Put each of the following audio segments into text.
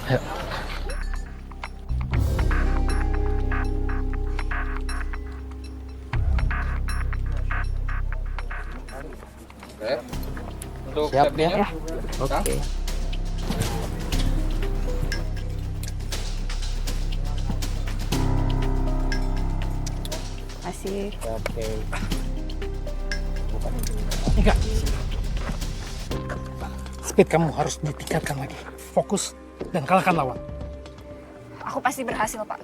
Ayo. Untuk Siap safety-nya. ya? Oke. Masih. Oke. Enggak. Speed kamu harus ditingkatkan lagi. Fokus dan kalahkan lawan. Aku pasti berhasil, Pak.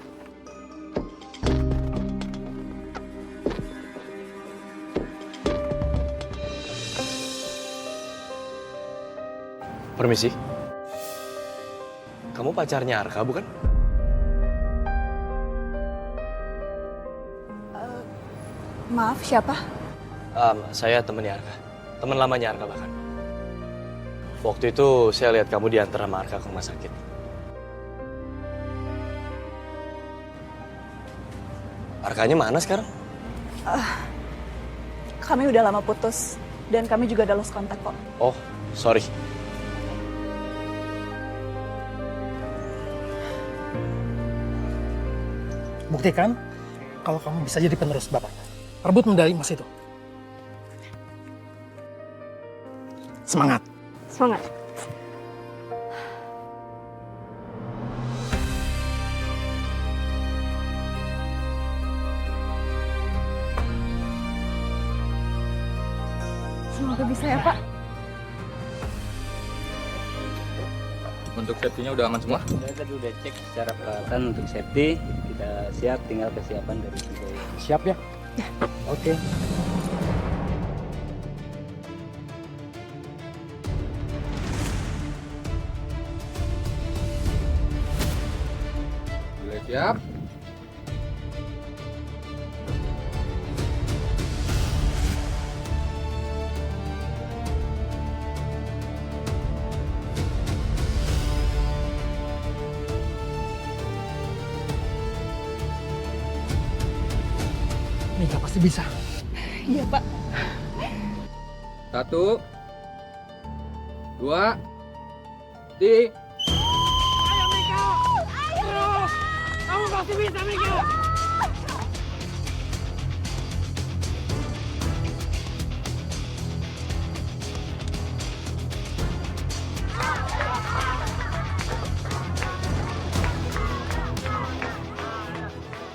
Permisi. Kamu pacarnya Arka, bukan? Maaf, siapa? Saya temannya Arka. Teman lamanya Arka bahkan. Waktu itu saya lihat kamu diantar sama Arka ke rumah sakit. Arkanya mana sekarang? Kami udah lama putus. Dan kami juga udah lost kontak kok. Oh, sorry. Buktikan kalau kamu bisa jadi penerus bapaknya. Rebut medali emas itu. Semangat. Semangat. Semoga bisa ya, Pak. Untuk safety-nya udah aman semua. Kita tadi udah cek secara peralatan untuk safety. Kita siap, tinggal kesiapan dari Kiboy. Siap ya? Oke. Boleh siap. Mika pasti bisa. Iya, Pak. 1, 2, 3. Ayo Mika! Ayo! Kamu pasti bisa Mika!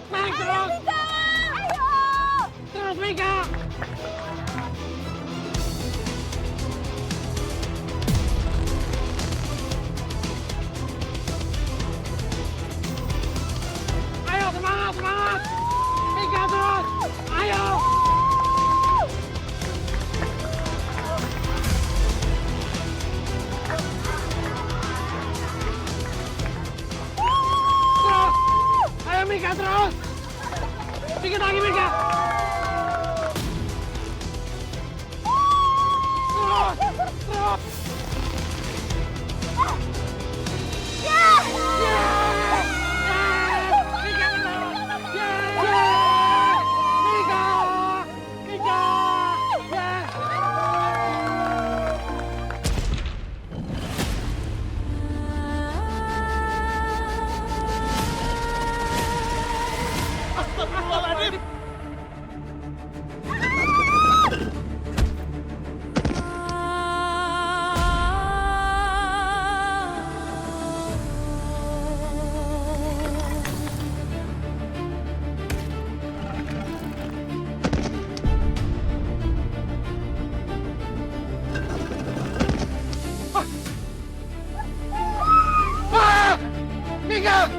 Naik terus! Terus Mika! Ayo semangat, semangat! Mika terus! Ayo! Terus! Ayo Mika terus! Dikit lagi Mika! Terus! Terus! Yes! Yes! Mika menang! Yes! Mika! Mika! Yes! Astagfirullahaladzim! Ah! Mika!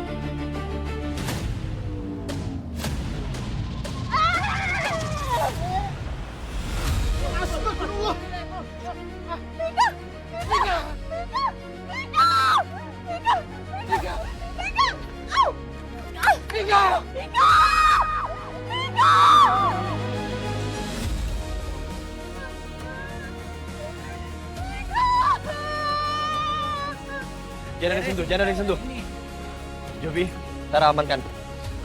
Astagfirullah! Mika! Mika! Mika! Mika! Jangan ada yang sentuh, jangan ada yang sentuh. Jovi, Tara amankan.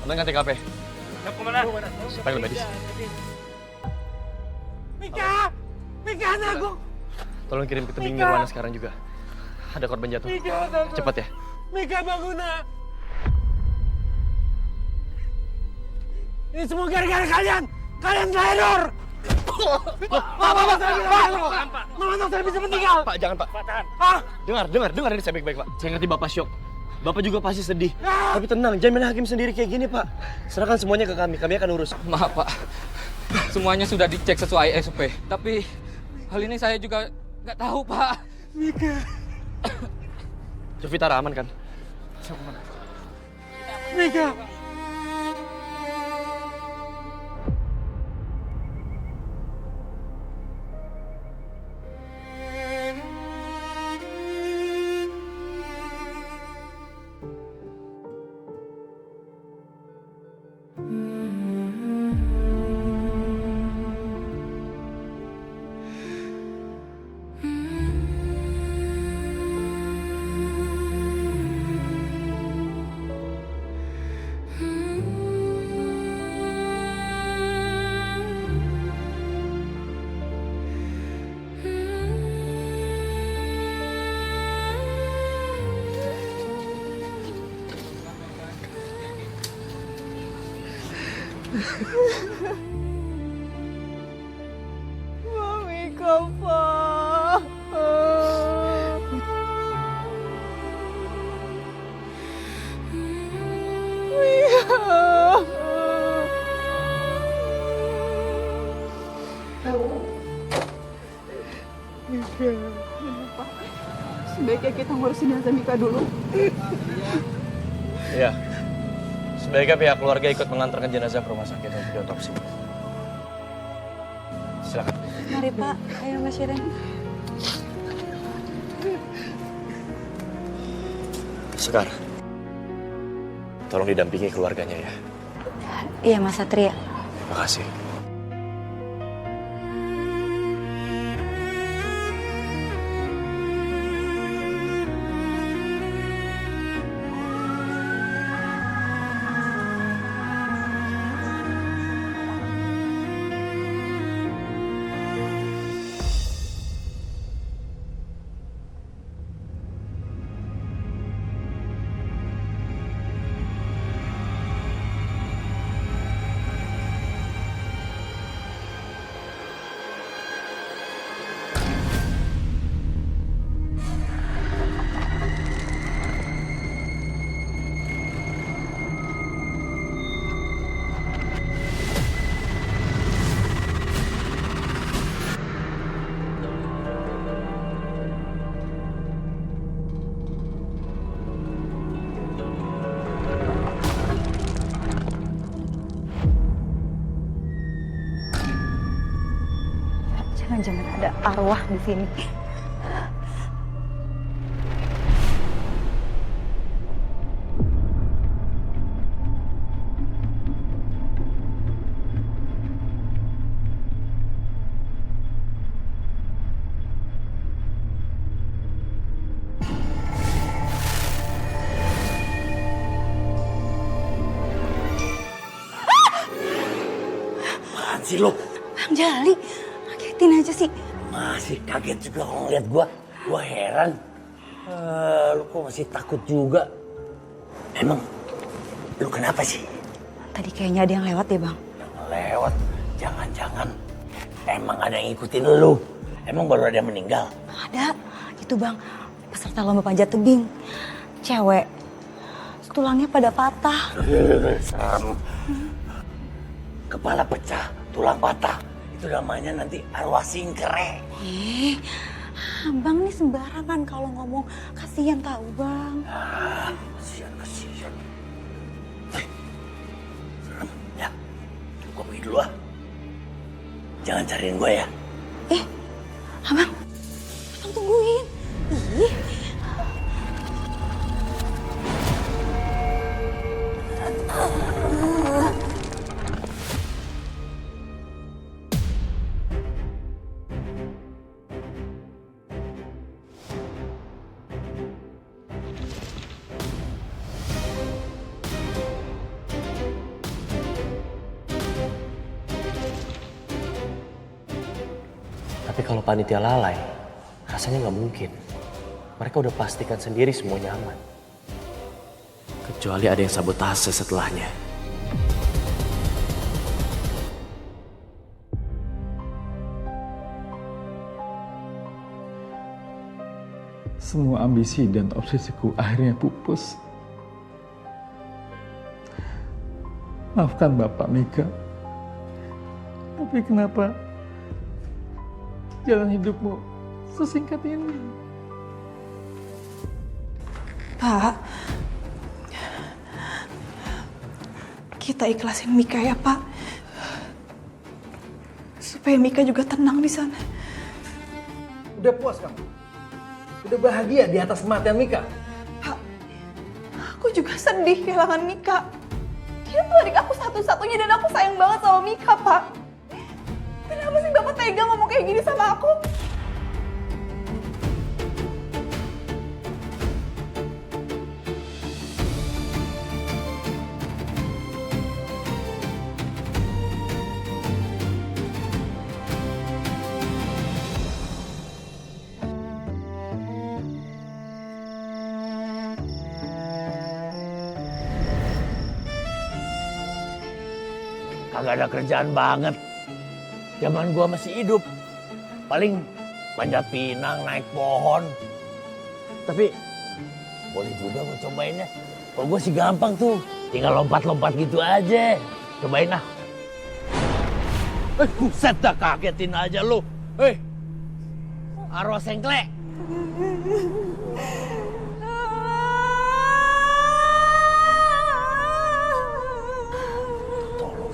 Amankan TKP. Panggil medis. Mika! Mika anakku! Tolong kirim ke tebing Nirwana sekarang juga. Ada korban jatuh. Cepat ya. Mika bangun nak. Ini semua gara-gara kalian. Kalian teledor. Mama saya bisa meninggal. Pak, jangan Pak. Hah? Dengar ini saya baik-baik Pak. Saya ngerti Bapak syok. Bapak juga pasti sedih. Tapi tenang, jangan main hakim sendiri kayak gini Pak. Serahkan semuanya ke kami akan urus. Maaf Pak, semuanya sudah dicek sesuai SOP. Tapi hal ini saya juga nggak tahu Pak. Jovita aman kan? Mika. Mami Kava. Sebaiknya kita ngurusin jenazah Mika dulu. Iya. Sebaiknya pihak keluarga ikut mengantarkan jenazah ke rumah sakit untuk diotopsi. Silakan. Mari Pak, ayo Mas Shiren. Sekar, tolong didampingi keluarganya ya. Iya Mas Satria. Makasih. Jangan-jangan ada arwah di sini. Apaan sih lo? Bang Jali, ngagetin aja sih. Masih kaget juga kalau ngeliat gua. Gua heran. Lu kok masih takut juga? Emang lu kenapa sih? Tadi kayaknya ada yang lewat deh Bang. Yang lewat? Jangan-jangan emang ada yang ngikutin lu? Emang baru ada yang meninggal? Ada, itu Bang, peserta lomba panjat tebing. Cewek, tulangnya pada patah. Serem. Kepala pecah, tulang patah. Itu namanya nanti arwah singkere. Abang nih sembarangan kalau ngomong. Kasihan tahu Bang. Kasihan. Serem, ya. Gua pergi dulu ah. Jangan cariin gua ya. Abang tungguin. Ih. Tapi kalau panitia lalai, rasanya nggak mungkin. Mereka udah pastikan sendiri semuanya aman. Kecuali ada yang sabotase setelahnya. Semua ambisi dan obsesiku akhirnya pupus. Maafkan Bapak, Mika. Tapi kenapa jalan hidupmu sesingkat ini? Pak, kita ikhlasin Mika ya, Pak. Supaya Mika juga tenang di sana. Udah puas kamu? Udah bahagia di atas kematian Mika? Pak, aku juga sedih kehilangan Mika. Dia tuh adik aku satu-satunya dan aku sayang banget sama Mika, Pak. Kenapa sih Bapak tega ngomong kayak gini sama aku? Kagak ada kerjaan banget. Zaman gua masih hidup. Paling panjat pinang, naik pohon. Tapi boleh juga gua cobain ya. Kalau gua sih gampang tuh. Tinggal lompat-lompat gitu aja. Cobain ah. Buset dah, kagetin aja lu. Arwah sengklek.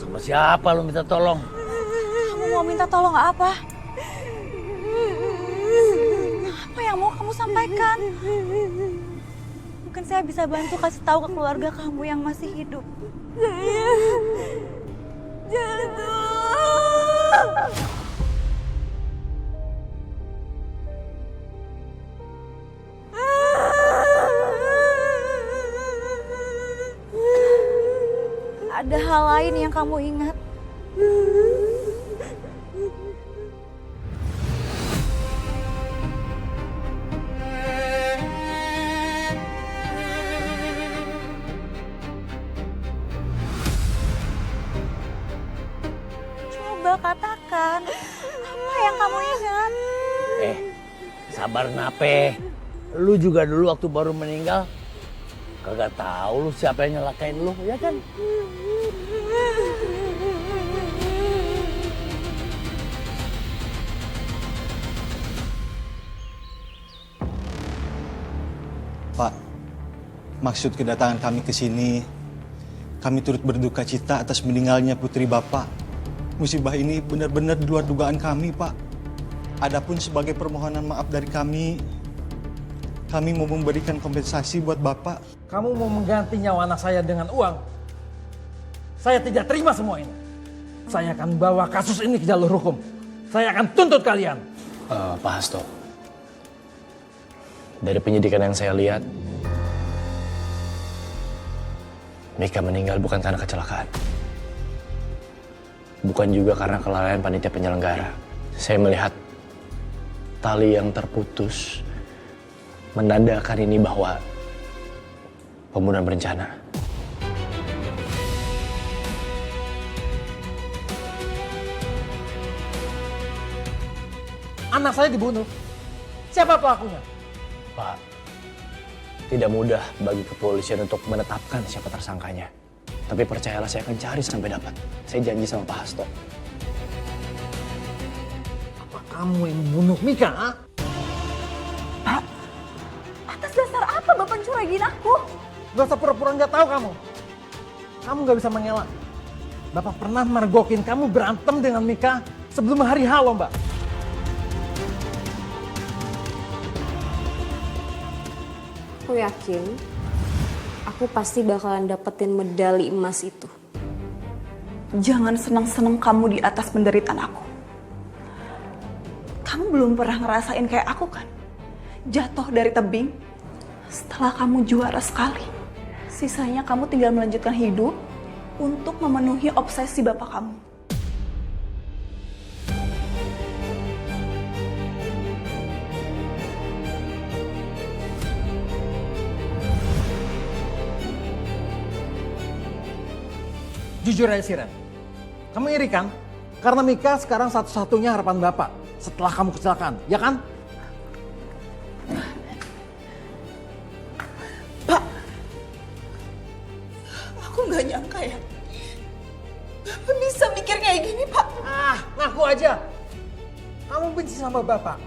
Sama siapa lu minta tolong? Kamu mau minta tolong apa? Apa yang mau kamu sampaikan? Mungkin saya bisa bantu kasih tahu ke keluarga kamu yang masih hidup. Jatuh. Ada hal lain yang kamu ingat? Coba katakan, apa yang kamu ingat? Sabar nape. Lu juga dulu waktu baru meninggal kagak tahu lu siapa yang nyelakain lu, ya kan? Pak, maksud kedatangan kami ke sini, kami turut berduka cita atas meninggalnya putri Bapak. Musibah ini benar-benar di luar dugaan kami, Pak. Adapun sebagai permohonan maaf dari kami mau memberikan kompensasi buat Bapak. Kamu mau mengganti nyawa anak saya dengan uang? Saya tidak terima semua ini. Saya akan bawa kasus ini ke jalur hukum. Saya akan tuntut kalian. Pak Hasto, dari penyidikan yang saya lihat, Mika meninggal bukan karena kecelakaan. Bukan juga karena kelalaian panitia penyelenggara. Saya melihat tali yang terputus menandakan ini bahwa pembunuhan berencana. Anak saya dibunuh. Siapa pelakunya? Pak, tidak mudah bagi kepolisian untuk menetapkan siapa tersangkanya. Tapi percayalah, saya akan cari sampai dapat. Saya janji sama Pak Hasto. Apa kamu yang membunuh Mika? Ha? Pak, atas dasar apa Bapak curagin aku? Gak usah pura-pura nggak tahu kamu. Kamu nggak bisa mengelak. Bapak pernah mergokin kamu berantem dengan Mika sebelum hari H lomba. Aku yakin aku pasti bakalan dapetin medali emas itu. Jangan senang-senang kamu di atas penderitaan aku. Kamu belum pernah ngerasain kayak aku kan? Jatuh dari tebing setelah kamu juara sekali. Sisanya kamu tinggal melanjutkan hidup untuk memenuhi obsesi bapak kamu. Jujur aja sih, Ren. Kamu iri kan? Karena Mika sekarang satu-satunya harapan Bapak setelah kamu kecelakaan, ya kan? Pak, aku nggak nyangka ya. Bapak bisa mikir kayak gini, Pak. Ah, ngaku aja. Kamu benci sama Bapak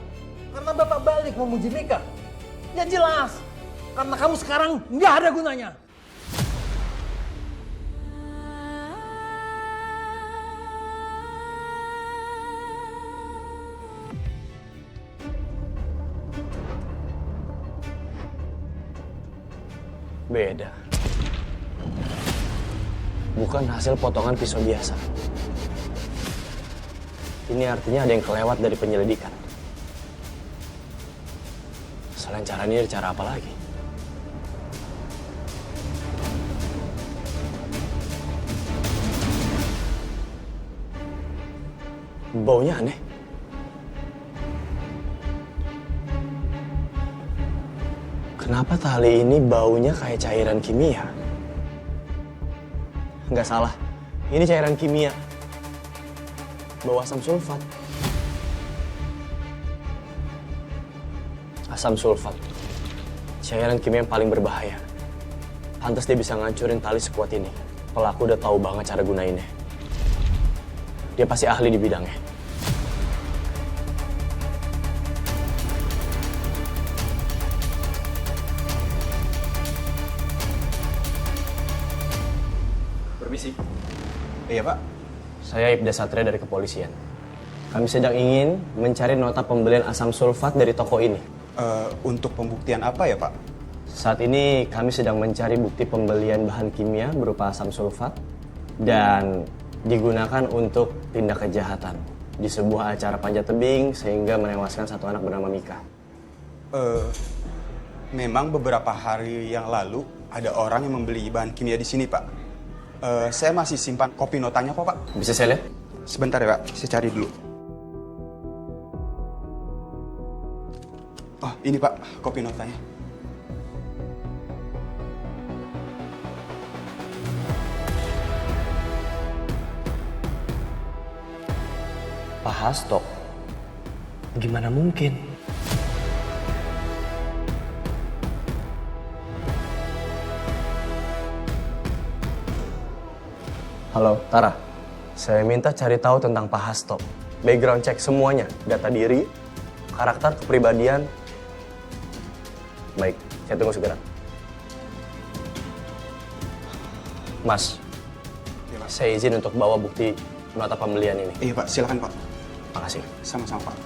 karena Bapak balik memuji Mika. Ya jelas, karena kamu sekarang nggak ada gunanya. Beda. Bukan hasil potongan pisau biasa. Ini artinya ada yang kelewat dari penyelidikan. Selain cara ini, cara apa lagi? Baunya aneh. Kenapa tali ini baunya kayak cairan kimia? Nggak salah, ini cairan kimia. Bau asam sulfat. Asam sulfat, cairan kimia yang paling berbahaya. Pantas dia bisa ngancurin tali sekuat ini. Pelaku udah tahu banget cara gunainnya. Dia pasti ahli di bidangnya. Permisi. Iya, Pak. Saya Ibda Satria dari kepolisian. Kami sedang ingin mencari nota pembelian asam sulfat dari toko ini. Untuk pembuktian apa ya, Pak? Saat ini kami sedang mencari bukti pembelian bahan kimia berupa asam sulfat dan digunakan untuk tindak kejahatan di sebuah acara panjat tebing sehingga menewaskan satu anak bernama Mika. Memang beberapa hari yang lalu ada orang yang membeli bahan kimia di sini, Pak. Saya masih simpan kopi notanya kok, Pak. Bisa saya lihat? Sebentar ya, Pak. Saya cari dulu. Oh, ini Pak, kopi notanya. Pak Hasto, gimana mungkin? Halo, Tara. Saya minta cari tahu tentang Pak Hasto. Background check semuanya, data diri, karakter, kepribadian. Baik, saya tunggu segera. Mas, Iya, Pak. saya izin untuk bawa bukti nota pembelian ini. Iya, Pak. Silakan, Pak. Makasih. Sama-sama, Pak.